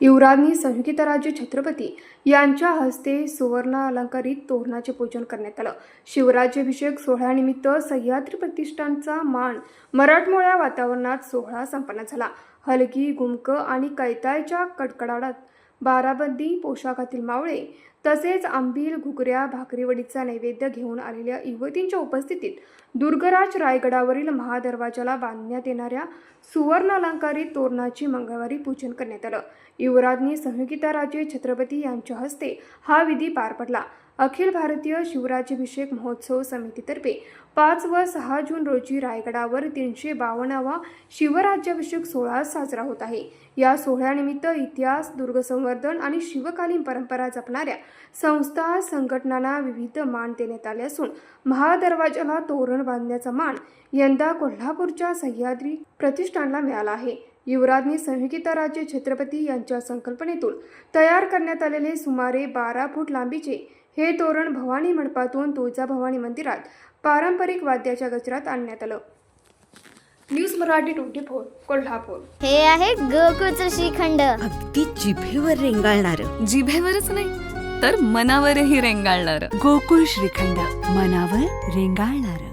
युवराज्ञी संयुक्ताराजे छत्रपती यांच्या हस्ते सुवर्ण अलंकारित तोरणाचे पूजन करण्यात आलं. शिवराज्याभिषेक सोहळ्यानिमित्त सह्याद्री प्रतिष्ठानचा मान मराठमोळ्या वातावरणात सोहळा संपन्न झाला. हलगी, गुमक आणि कैतायच्या कडकडाटात बाराबंदी पोशाखातील मावळे तसेच आंबील, घुगऱ्या, भाकरीवडीचा नैवेद्य घेऊन आलेल्या युवतींच्या उपस्थितीत दुर्गराज रायगडावरील महादरवाजाला बांधण्यात येणाऱ्या सुवर्ण अलंकारित तोरणाचे मंगळवारी पूजन करण्यात आलं. युवराज्ञी संयुक्ताराजे छत्रपती यांच्या हस्ते हा विधी पार पडला. अखिल भारतीय शिवराज्याभिषेक महोत्सव समितीतर्फे 5 व 6 जून रोजी रायगडावर 352वा शिवराज्याभिषेक सोहळा साजरा होत आहे. या सोहळ्यानिमित्त इतिहास, दुर्गसंवर्धन आणि शिवकालीन परंपरा जपणाऱ्या संस्था, संघटनांना विविध मान देण्यात आले असून महादरवाजाला तोरण बांधण्याचा मान यंदा कोल्हापूरच्या सह्याद्री प्रतिष्ठानला मिळाला आहे. युवराज्ञी संयुक्ताराजे छत्रपती यांच्या संकल्पनेतून तयार करण्यात आलेले सुमारे 12 फूट लांबीचे हे तोरण भवानी मंडपातून तुळजाभवानी मंदिरात पारंपरिक वाद्याच्या गजरात आणण्यात आलं. न्यूज मराठी 24 कोल्हापूर. हे आहे गोकुळचं श्रीखंड. अगदी जिभेवर रेंगाळणारं. जिभेवरच नाही तर मनावरही रेंगाळणार. गोकुळ श्रीखंड, मनावर रेंगाळणारं.